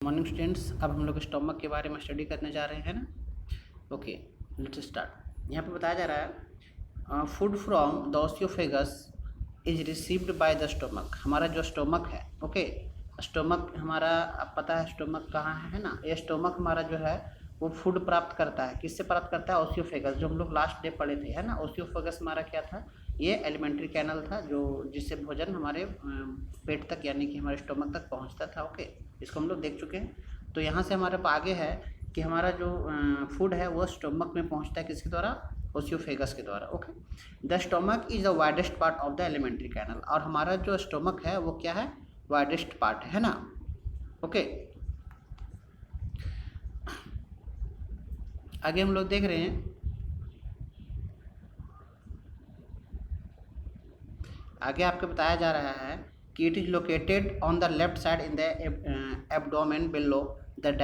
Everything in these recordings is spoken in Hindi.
मॉर्निंग स्टूडेंट्स, अब हम लोग स्टोमक के बारे में स्टडी करने जा रहे हैं ना। Okay, let's start. यहाँ पे बताया जा रहा है food from the ओसियोफेगस is received by the stomach. हमारा जो स्टोमक है, ओके, स्टोमक हमारा, अब पता है स्टोमक कहाँ है ना। ये स्टोमक हमारा जो है वो फूड प्राप्त करता है। किससे प्राप्त करता है? ओसियोफेगस, जो हम लोग लास्ट डे पढ़े थे, है ना। ओसियोफेगस हमारा क्या था? ये एलिमेंट्री कैनल था जो जिससे भोजन हमारे पेट तक यानी कि हमारे स्टोमक तक पहुंचता था। ओके, इसको हम लोग देख चुके हैं। तो यहाँ से हमारे पास आगे है कि हमारा जो फूड है वो स्टोमक में पहुंचता है किसके द्वारा? ओसियोफेगस के द्वारा। Okay, the stomach is the widest part of the alimentary canal. और हमारा जो स्टोमक है वो क्या है? वाइडेस्ट पार्ट है ना। ओके, आगे हम लोग देख रहे हैं, आगे आपको बताया जा रहा है कि it is located on the left side in the abdomen below the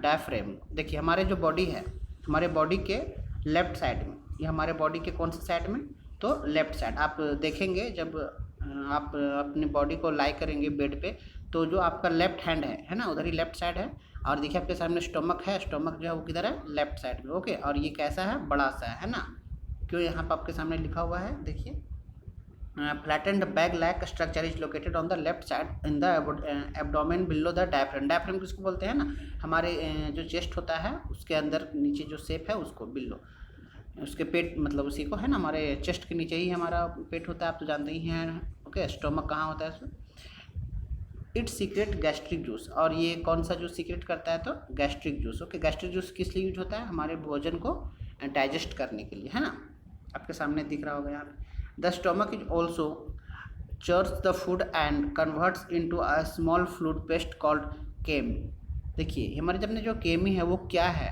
diaphragm. देखिए हमारे जो बॉडी है, हमारे बॉडी के लेफ्ट साइड में, ये हमारे बॉडी के कौन से साइड में? तो लेफ्ट साइड। आप देखेंगे जब आप अपनी बॉडी को लाई करेंगे बेड पे, तो जो आपका लेफ्ट हैंड है ना, उधर ही लेफ्ट साइड है। और देखिए आपके सामने स्टोमक है, स्टोमक जो है वो किधर है? लेफ्ट साइड में। ओके, और ये कैसा है? बड़ा सा है ना। क्यों? यहाँ पर आपके सामने लिखा हुआ है, देखिए, flattened bag like structure is located on the left side in the abdomen below the diaphragm। Diaphragm किसको बोलते हैं ना? हमारे जो चेस्ट होता है उसके अंदर नीचे जो शेप है उसको बिलो, उसके पेट मतलब उसी को है ना। हमारे चेस्ट के नीचे ही हमारा पेट होता है, आप तो जानते ही हैं। ओके, स्टोमक कहाँ होता है इसमें? It secret gastric juice. और ये कौन सा जूस सीक्रेट करता है? तो gastric juice. Okay, gastric juice किस लिए यूज होता है? हमारे भोजन को डाइजेस्ट करने के लिए, है ना। आपके सामने दिख रहा होगा यहाँ। The stomach is also churns the food and converts into a small fluid paste called chyme. देखिए हमारे जब जो केमी है वो क्या है?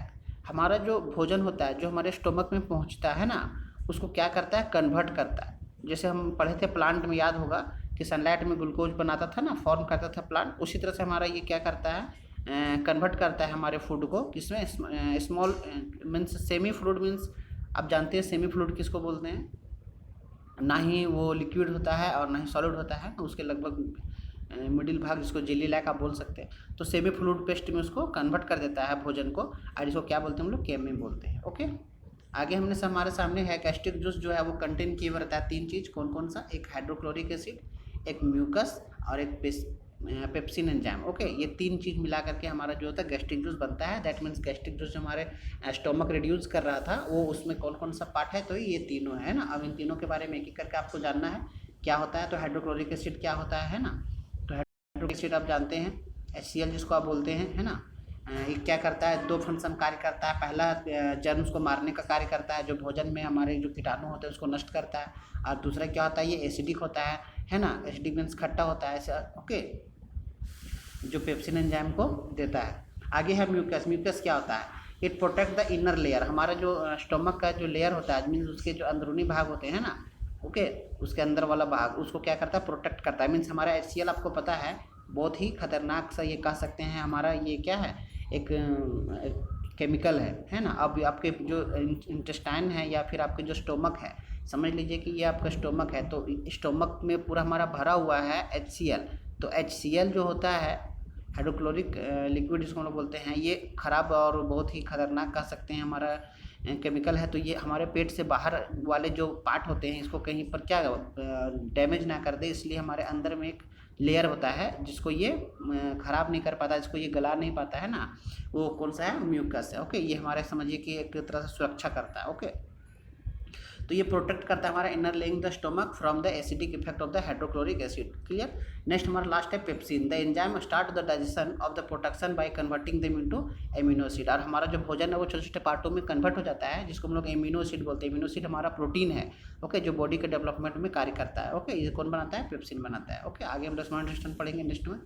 हमारा जो भोजन होता है जो हमारे स्टोमक में पहुंचता है ना, उसको क्या करता है? कन्वर्ट करता है। जैसे हम पढ़े थे प्लांट में, याद होगा कि सनलाइट में ग्लूकोज बनाता था ना, फॉर्म करता था प्लांट। उसी तरह से हमारा ये क्या करता है? कन्वर्ट करता है हमारे फूड को किसमें? Small means semi fluid means, आप जानते हैं सेमी फ्लूइड किसको बोलते हैं? ना ही वो लिक्विड होता है और ना ही सॉलिड होता है, उसके लगभग मिडिल भाग, जिसको जेली लाइक आप बोल सकते हैं। तो सेमी फ्लूइड पेस्ट में उसको कन्वर्ट कर देता है भोजन को, और इसको क्या बोलते हैं हम लोग? केमी बोलते हैं। ओके, आगे हमने हमारे सामने है गैस्ट्रिक जूस जो है वो कंटेन किए हुए रहता है तीन चीज़। कौन कौन सा? एक हाइड्रोक्लोरिक एसिड, एक म्यूकस और एक पेप्सिन एंजाइम। ओके, ये तीन चीज़ मिला करके हमारा जो होता है गैस्ट्रिक जूस बनता है। दैट मीन्स गैस्ट्रिक जूस जो हमारे स्टोमक रिड्यूस कर रहा था वो उसमें कौन कौन सा पार्ट है? तो ये तीनों है ना। अब इन तीनों के बारे में एक एक करके आपको जानना है क्या होता है। तो हाइड्रोक्लोरिक एसिड क्या होता है ना। तो हाइड्रोक्लोरिक एसिड आप जानते हैं, HCl जिसको आप बोलते हैं, है ना। ये क्या करता है? दो फंक्शन कार्य करता है। पहला जर्म्स को मारने का कार्य करता है, जो भोजन में हमारे जो कीटाणु होते हैं उसको नष्ट करता है। और दूसरा क्या होता है? ये एसिडिक होता है ना। एसिडिक मीन्स खट्टा होता है ऐसा। ओके, जो पेप्सिन एंजाइम को देता है। आगे है म्यूकस। म्यूकस क्या होता है? It protect the inner layer. हमारा जो स्टोमक का जो लेयर होता है, मीन्स उसके जो अंदरूनी भाग होते हैं ना, ओके, उसके अंदर वाला भाग उसको क्या करता है? प्रोटेक्ट करता है। मीन्स हमारा HCl आपको पता है बहुत ही खतरनाक सा, ये कह सकते हैं हमारा ये क्या है? एक केमिकल है ना। अब आपके जो इंटेस्टाइन है या फिर आपके जो स्टोमक है, समझ लीजिए कि ये आपका स्टोमक है, तो स्टोमक में पूरा हमारा भरा हुआ है HCl। तो HCl जो होता है हाइड्रोक्लोरिक लिक्विड जिसको हम लोग बोलते हैं, ये ख़राब और बहुत ही खतरनाक कह सकते हैं हमारा केमिकल है। तो ये हमारे पेट से बाहर वाले जो पार्ट होते हैं इसको कहीं पर क्या डैमेज ना कर दे, इसलिए हमारे अंदर में एक लेयर होता है जिसको ये ख़राब नहीं कर पाता, जिसको ये गला नहीं पाता है ना। वो कौन सा है? म्यूकस है। ओके, ये हमारे समझिए कि एक तरह से सुरक्षा करता है। ओके, तो ये प्रोटेक्ट करता है हमारा inner laying the stomach from the acidic effect of the hydrochloric acid. Clear. Next हमारा लास्ट है pepsin. The enzyme start the digestion of the production by converting them into amino acid. और हमारा जो भोजन है वो छोटे छोटे पार्टों में कन्वर्ट हो जाता है, जिसको हम लोग एमिनो एसिड बोलते हैं। एमिनो एसिड हमारा प्रोटीन है, ओके, जो बॉडी के डेवलपमेंट में कार्य करता है। ओके, ये कौन बनाता है? पेप्सिन बनाता है। ओके, आगे हम 10वां पढ़ेंगे नेक्स्ट में।